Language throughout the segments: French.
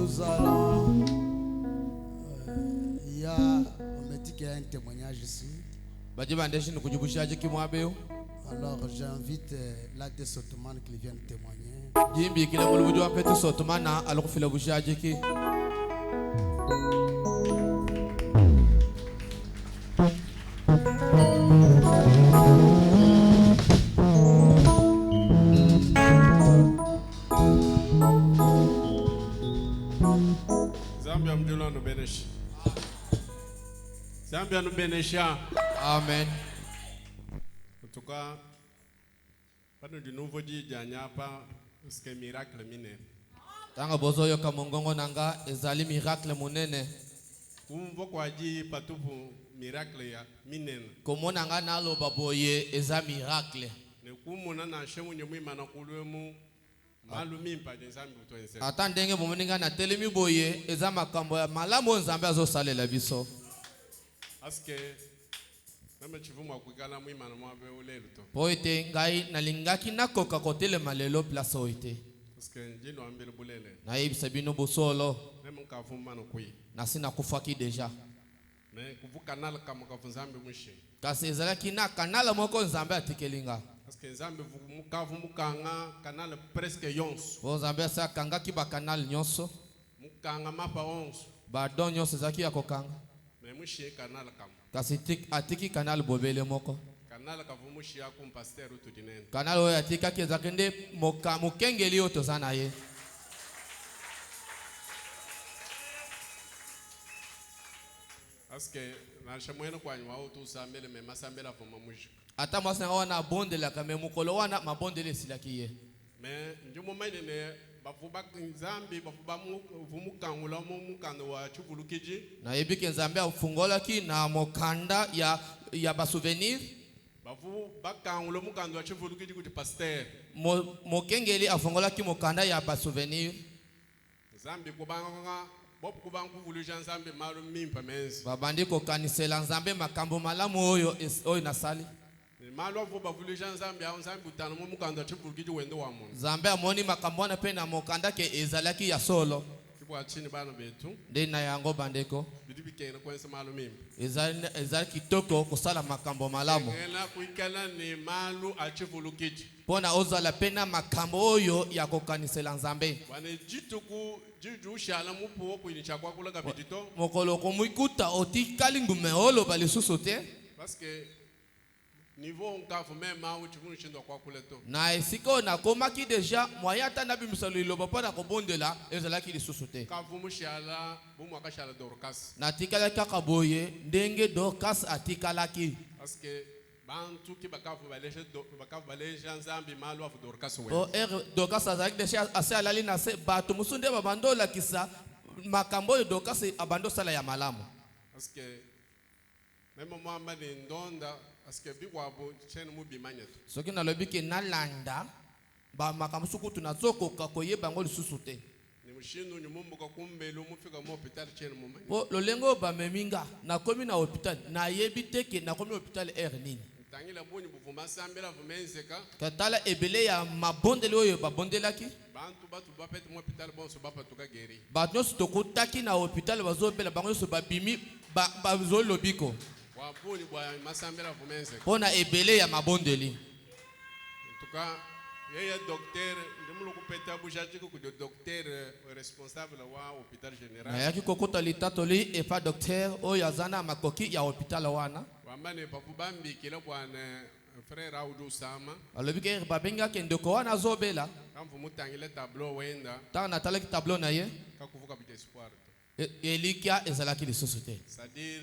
nous allons. Il y a, on me dit qu'il y a un témoignage ici. Alors j'invite l'acte Sotoman qui vient témoigner. Zambia nous bénécha. Amen. En tout cas, pas de nouveau dit Djanya pas ce que miracle mine. Tanga bozo yo kamongongo nanga ezali miracle munene. Kumvo kwa ji patupu miracle ya minen. Komona nga nalo baboye eza miracle. Ne kumona na shemu nyumi mana kulwemu malumi mpa Nzambi utwense. Ata ndenge bomoninga na telemi boye eza makambo ya malamu Nzambe azosalela biso. Aske namba chivumu kwikala mwimana mwabe ulelo to. Poite ngai nalingaki nakoka kotelema lelo place oite. Aske njino ambele bulele. Na yebisa bino bosolo. Nemu kavuma no kui. Na sina kufaki deja. Me kuvu kanal kama kavu Nzambi mwishi. Kasi ezalaki na kanala moko Nzambe atikelinga. Aske Nzambi mukavu mukanga kanal presque yonso. Bo Nzambe asa kangaki ba kanal nyonso. Mukanga mapa onso. Ba don nyonso zaki ya kokanga. Me mwishi kanal kama. Kasi atiki kanal bobele moko. Kanal kavu mwishi ya kumpaster utudinene. Kanal oyo atikaki ezakende mokengeli oyo toza na ye. Aske na shamwene kwa nywa utu sambele me masambela foma mwishi. Ata mwasa wana bondela kame mukolo wana mabondele silaki ye. Me njumo maine bafuba Nzambi bafuba mukangula mukando wa chuvulukiji. Na yebiki Nzambe afungolaki na mokanda ya ba souvenir. Bafu bakangula mukando wa chuvulukiji kuti pasteur. Mokengeli afungolaki mokanda ya ba souvenir. Nzambi kubanga bopu kubangu vuluja Nzambi malu mimpa menzi. Babandi kokanisela Nzambe makambo malamu oyo nasali. Malu avu bavuluja Nzambi au Nzambi utano mukando wa chuvulukiji wendo wa mungu. Nzambe amoni makambo wana pe na mokanda ke ezalaki ya solo. Kwa chini bana betu. Nde na yango bandeko. Bidibikena kwense malu mimpa. Ezali kitoko kusala makambo malamu. Ela kuikala ni malu achivulukiji. Pona ozala pena makambo oyo ya kokanisela Nzambe. Wane jituku jujushala mupo kuinicha kwa kula kabidito. Mokolo komwikuta otikali ngume olo balisusu te. Paske niveau nkafu mema uchivunu shindo kwa kule to. Na esiko na komaki deja moyata na bimisalo iloba pona kobondela ezalaki lisusu te. Kafu mushala bumu akashala Dorcas. Na tikala kaka boye ndenge Dorcas atikalaki. Paske bantu ki bakafu baleje Nzambi malu afu Dorcas we. O Dorcas azalaki deja ase alali na se bato musunde babandola kisa makambo Dorcas abando sala ya malamu. Paske mema mwamba ni ndonda aske bikwabo chenu mubimanyeto. Soki na lobi ke nalanda ba makambo sukutu na zoko kakoyeba ngo lisusu te. Ni mushinu nyumumbu kakumbelo mufika mu hospital chenu mumanya. Po lolengo ba meminga na komi na hospital na yebite ke na komi hospital nini. Tangila boni buvuma sambela vumenzeka. Katala ebele ya mabondele oyo babondelaki. Bantu batu bapete mu hospital bonso bapatuka geri. Bato sitokutaki na hospital bazobela bango so babimi bazolobiko. Wabuni bwa masambela vumenzeka. Pona ebele ya mabondeli. Tuka yeye docteur ndimulu kupeta bujatiko ku docteur responsable wa hôpital général. Na yaki kokota litatoli epa docteur oyo azana makoki ya hospital wana. Wambane papu bambi kila bwana frère Audu Sama. Alobike babenga ke ndeko wana zobela. Kamvu mutangile tableau wenda. Ta na talaki tableau na ye. Kakuvuka bite espoir. Elikia ezalaki lisusu te. C'est-à-dire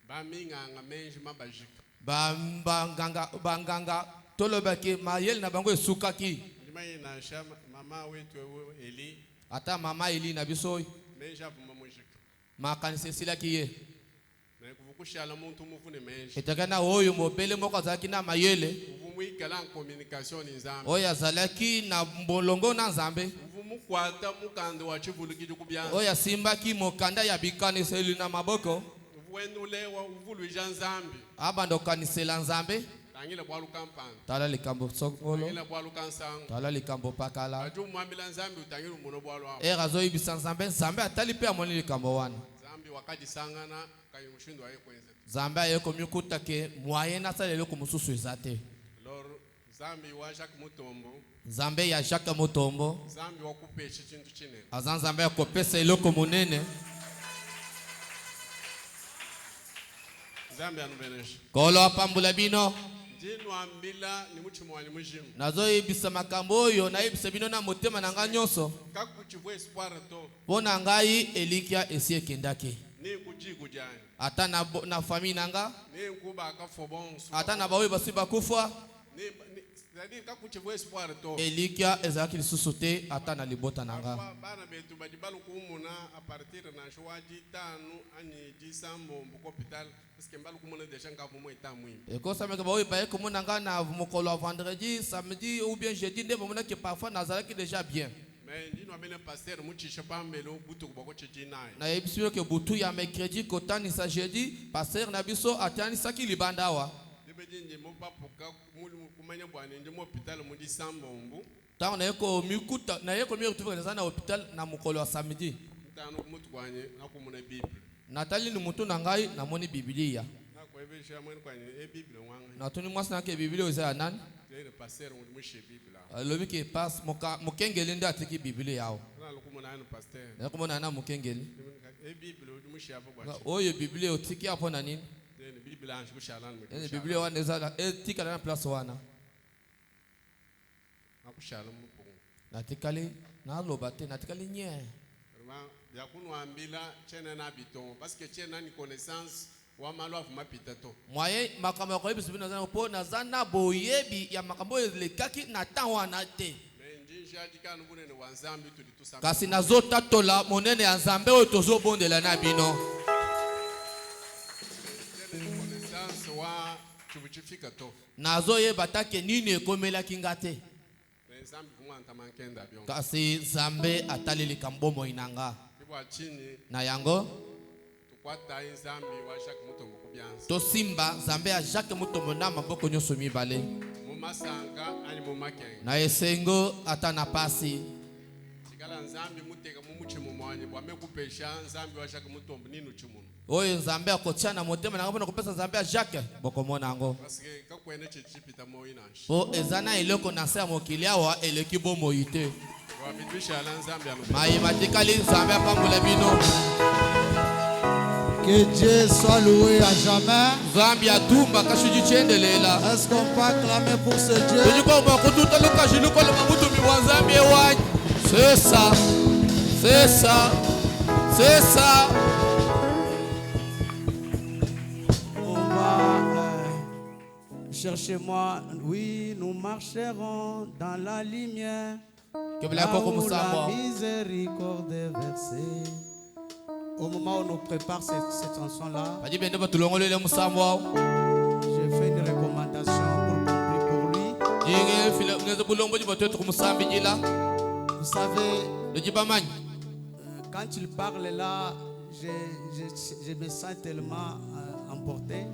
baminganga menji mabajika. Banganga tolobaki mayel na bango esukaki. Ndimai na shama mama wetu Eli. Ata mama Eli na biso Menja vuma mujika. makanise silaki ye. Na kuvukushala muntu mufune menji. Etakana oyo mobele moko azalaki na mayele. Uvumuikala en communication Nzambe. Oyo azalaki na mbolongo na Nzambe. Uvumukwata mukando wa chivulukiji kubyanza. Oyo asimbaki mokanda ya bikaniseli na maboko. Uvuenulewa uvuluja Nzambe. Abando kanisela Nzambe. tangile bwa lukampanda tala likambo songolo tangile bwa lukansango tala likambo pakala aju mwambila nzambi utangile muno bwa lwa azoyebisa nzambe atali mpe amoni likambo wana nzambi wakati sangana kayi mushindo aye kwenza nzambe ayekomi okuta ke moyen asalela eloko mosusu eza te lor nzambi wa Jacques Mutombo nzambe ya Jacques Mutombo nzambi wakupesha chintu chinene aza nzambe akopesa eloko monene nzambi anubenesha kolo apambula bino ndinwambila ni muchimo wani mujimu nazoyebisa makambo oyo nayebisa bino na motema na ngai nyonso kakuchibwa espoir to mpo na ngai elikya esi ekendaki ni kujigu jani ata na famille na nga ni nkuba akafo bonso ata na baoyo basi bakufa ni kakuchibwa espoir to elikya ezalaki lisusu te ata na libota na nga bana betu bajibalu kumuna a partir na shwaji tanu ani jisambo mbuko hospital parce que mbalu kumuna deja ngavu mo etamwi ekosameka baoyo baye komona nga na mokolo ya vendredi samedi ou bien jeudi nde bamonaki parfois nazalaki déjà bien mais ndino amene pasteur muchisha pambelo butu kubako chijinaye nayebisi bino ke butu ya mercredi kotanisa jeudi pasteur na biso atanisaki libanda awa ndibedinje mopapuka kumanya bwana ndi mo hospital mu disambo mbu ntango naye komi retrouve naza na hôpital na mokolo ya samedi ntano kumutu kwanye nakumuna bible natali ni mutu na ngai namoni bibilia nakwebesha mwene kwanye bible wanga natuni mwasi nake bibilia eza ya nani ndene pasteur mu mushe bible alobi ke passe mokengeli nde atiki bibilia yawo nalukumuna ano pasteur nakomona na mokengeli bible mushe apo bwa oyo bibilia otiki apo na nini ndene bible anshi kushalana mu bibilia wana eza etikala na place wana nakushala mu natikali naloba te natikali nye yakunwambila chene na bitongo parce que chene ni connaissance wa malo avuma pitato moyen makambo yakoyebisa bino naza mpo naza na boyebi ya makambo oyo elekaki na ntango wana te njinjadikanu bunene wa nzambi tulitusamba kasi nazotatola monene ya nzambe oyo tozobondela na bino connaissance wa chibuchifika to nazoyeba take nini ekomelaki nga te nzambi kumwanta mankenda byo kasi nzambe atali likambo bomoi na nga kibwa chini na yango tukwata nzambi wa Jacques Mutombo kubyanza tosimba nzambe ya Jacques Mutombo na maboko nyonso mibale mu masanga ali mu makenga na esengo ata na pasi tikala nzambi muteka mu muchimo mwanye bwame kupesha nzambi wa Jacques Mutombo ninu chimuno oyo nzambe akotia na motema na ngapona kopesa nzambe ya Jacques bokomona yango parce que kakwene chichipita moyinashi po ezana eloko na se ya mokili awa eleki bomoi te wabidwisha ala nzambi alo mayema tikali nzambe apambula bino Que Dieu soit loué à jamais. nzambe atumba kashuji chiendelela Est-ce qu'on peut acclamer pour ce Dieu? tujikoma kututa lukashilukola mabutumi wa nzambe ewanyi c'est ça c'est ça c'est ça. Cherchez-moi, oui, nous marcherons dans la lumière. Que Là où la miséricorde est versée. Au moment où on nous prépare cette chanson-là, j'ai fait une recommandation pour lui. Vous savez, quand il parle là, je me sens tellement emporté.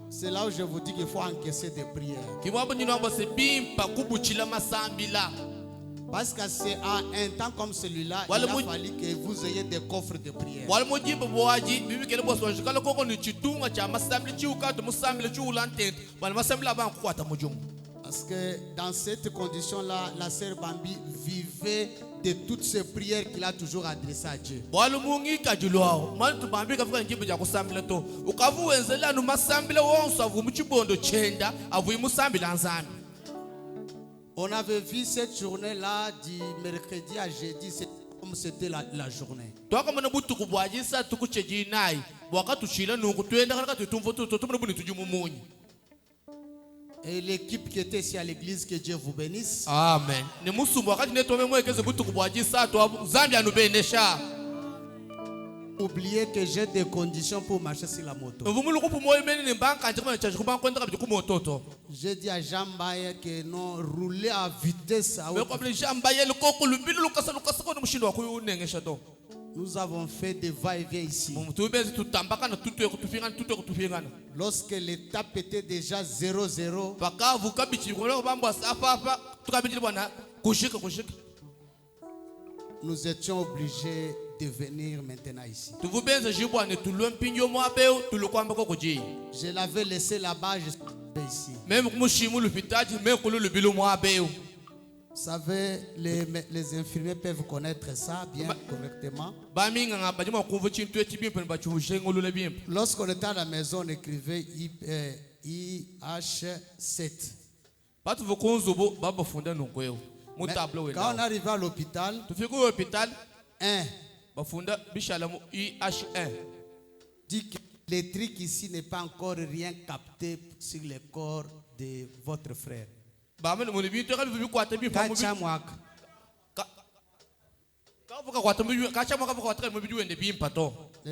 C'est là où je vous dis qu'il faut encaisser des prières. Parce que c'est à un temps comme celui-là, il a fallu que vous ayez des coffres de prières. Parce que dans cette condition-là, la sœur Bambi vivait de toutes ces prières qu'il a toujours adressées à Dieu. On avait vu cette journée-là du mercredi à jeudi, c'est comme c'était la journée. Et l'équipe qui était ici à l'église, que Dieu vous bénisse. Amen. Oubliez que j'ai des conditions pour marcher sur la moto. J'ai dit à Jean Baye que non, rouler à vitesse. Nous avons fait des va-et-vient ici. Lorsque l'étape était déjà 0-0, nous étions obligés de venir maintenant ici. Je l'avais laissé là-bas, je suis ici. Vous savez, les infirmiers peuvent connaître ça bien correctement. Lorsqu'on était à la maison, on écrivait IH7. Mais quand on arrive à l'hôpital, 1 dit que l'électrique ici n'est pas encore rien capté sur le corps de votre frère. Le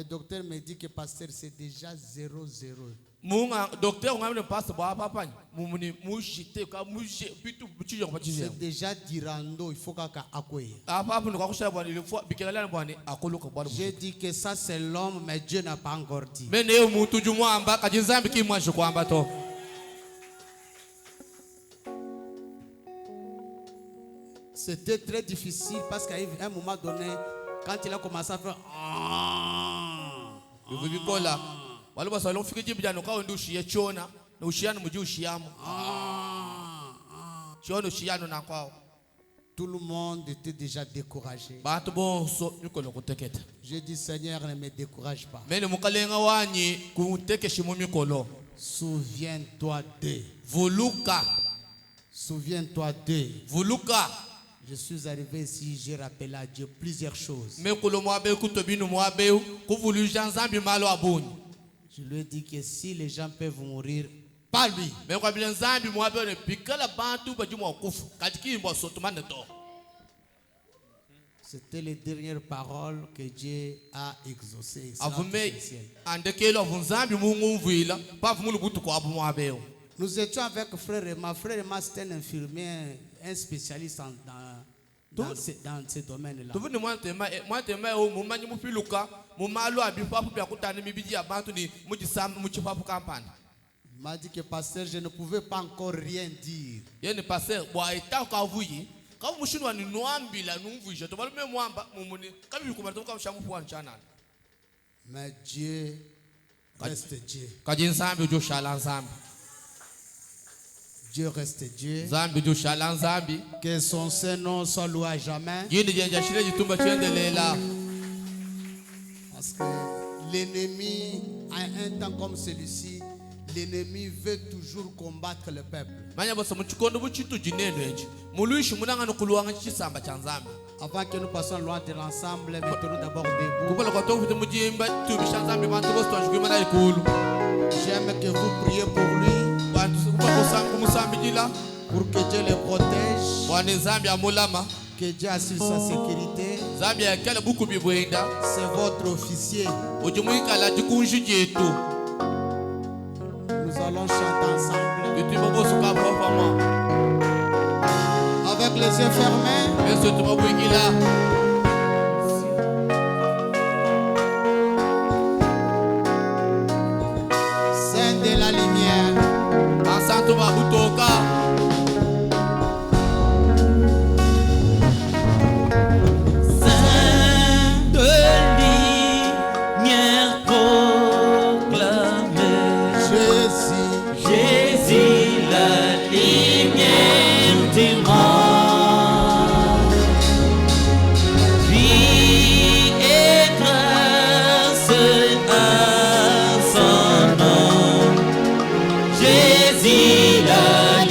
docteur me dit que pasteur c'est déjà 0-0. C'est déjà dirando, il faut qu'accueillir. J'ai dit que ça c'est l'homme, mais Dieu n'a pas encore dit. C'était très difficile parce qu'à un moment donné, quand il a commencé à faire tout le monde était déjà découragé. J'ai dit Seigneur, ne me décourage pas. Souviens-toi d'eux. Souviens-toi d'eux. Je suis arrivé ici, j'ai rappelé à Dieu plusieurs choses. Je lui ai dit que si les gens peuvent mourir, pas lui. C'était les dernières paroles que Dieu a exaucées. Nous étions avec frère Emma. Frère Emma, c'était un infirmier, un spécialiste dans ce domaine-là. Il m'a dit que pasteur, je ne pouvais pas encore rien dire. Mais Dieu reste Dieu. Dieu reste Dieu. Que son Saint-Nom soit loué à jamais. Parce que l'ennemi, à un temps comme celui-ci, l'ennemi veut toujours combattre le peuple. Avant que nous passions loin de l'ensemble, mettons-nous d'abord debout. J'aime que vous priez pour lui. Pour que Dieu le protège. Que Dieu assure sa sécurité. C'est votre officier. Nous allons chanter ensemble. Avec les yeux fermés. Saint de la lumière. Jésus la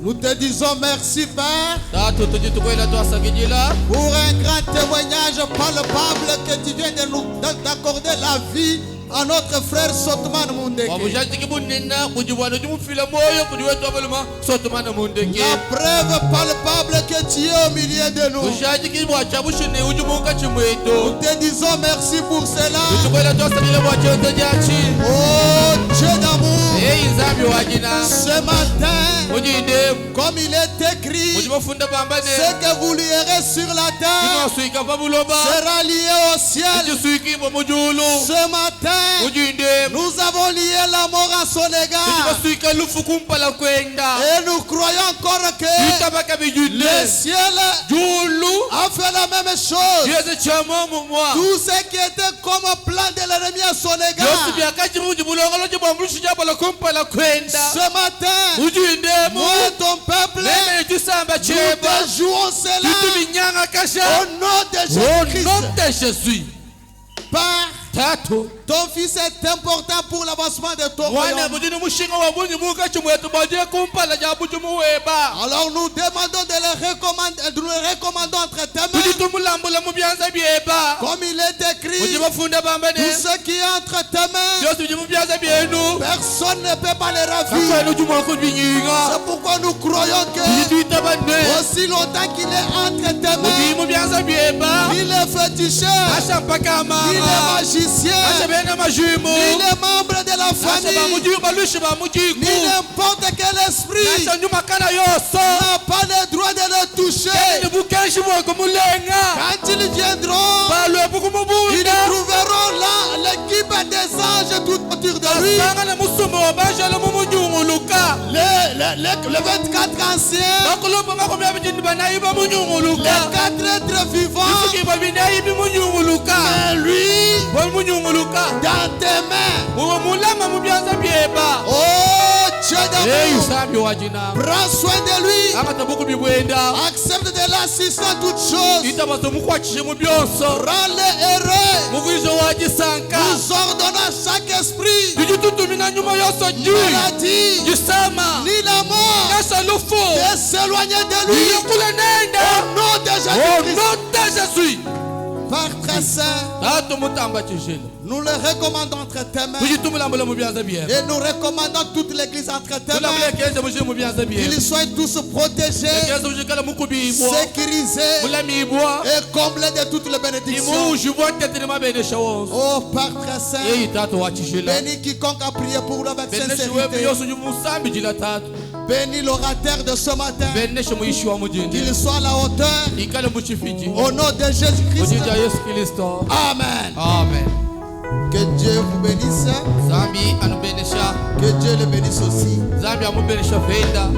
Nous te disons merci, Père, Tatu tujitukwela twasangijila pour un grand témoignage palpable que tu viens de nous d'accorder la vie à notre frère Sotman Mundeke. wabujajiki bunina kujibwana jumufila moyo kujiwetu abaluma sotumana mundeke La preuve palpable que tu es au milieu de nous. bujajiki bwachabushine ujumunga Nous chimwetu te disons merci pour cela. tutukwela twasangijila bwachote jachi Oh Dieu d'amour, eyi nzambi wajina ce matin, mujinde comme il est écrit, mujibafunda bambane ce que vous lierez sur la terre inoswika pabuloba sera lié au ciel. ichiswikibwa mujulu Ce matin, mujinde nous avons lié la mort à son égard. ichiswika lufu kumpala kwenda Et nous croyons encore que itabaka bijinde le ciel julu a fait la même chose. yeze chamo mumwa Tout ce qui était comme plan de l'ennemi à son yosi égard. byakachi mujibulongolo jibwamulushi jabala kumpala kwenda Ce matin, mujindemu moi et ton peuple, meme tusamba nous cheba te jouons cela tutubinyanga kasha au nom de au Jésus-Christ. nom de Jésus Père, tatu ton fils est important pour l'avancement de ton mwana royaume. bujini mushinga wa bunyi muka chimwetu baje kumpala ja bujumu weba Alors nous demandons de le recommandons entre tes mains. tujitumulambula mu byanza byeba Comme il est écrit, mujibafunda bambane tout ce qui est entre tes mains, byose biji mu byanza byenu personne ne peut pas les ravir. kakwenu jumwako binyinga C'est pourquoi nous croyons que bijitwita banne aussi longtemps qu'il est entre tes muji mains, mu byanza byeba il est féticheur, asha mpaka il est amara magicien, asha bene majimu il est membre de la asha famille, bamujiku balushi bamujiku ni n'importe quel esprit asha nyuma kana yoso n'a pas le droit de le toucher. ni bukenshi bwako mulenga Quand ils viendront, balwebu ils kumubunda trouveront là l'équipe des anges tout autour de lui. asanga ne musumo bajala mumunyunguluka Le 24 anciens, bakulomba makomi abijini banayi les bamunyunguluka 4 êtres vivants, bisukiba binayi bimunyunguluka et lui bamunyunguluka dans tes mains. muwe mulama mu byanza byeba Oh Dieu d'amour, eyusambi wajina prends soin de lui, akatabuku bibwenda accepte de l'assister à toutes choses, itabazo mukwakishe mu byonso rends-le heureux. mugwizo wagisanka Nous ordonnons à chaque esprit, tujitutumina nyuma yose ji maladie, gisama ni la mort, kasa lufu de s'éloigner de lui. iyekula nenda Au nom de au Jésus-Christ, nom de Jésus Père très saint, tatu mutamba chishilo nous le recommandons entre tes mains. tujitumulambula mu byanza byeba Et nous recommandons toute l'église entre tes tulambula mains. ekenze mushiri mu byanza byeba Qu'ils soient tous protégés, ekenze mushikala mukubibwa sécurisés mulamibwa et comblés de toutes les bénédictions. imuujibwa ntetiri mabenesha wonso Oh Père très saint, yeyi tatu wachishila bénis quiconque a prié pour nous avec beneshe webu sincérité. yose uju musambi jila tatu Bénis l'orateur de ce matin. beneshe muishi wa mujindi Qu'il soit à la hauteur. ikale muchifiji Au nom de Jésus-Christ. mujinja Yesu Kristo Amen. amen Que Dieu vous bénisse. zambi anubenesha Que Dieu le bénisse aussi. zambi amubenesha fenda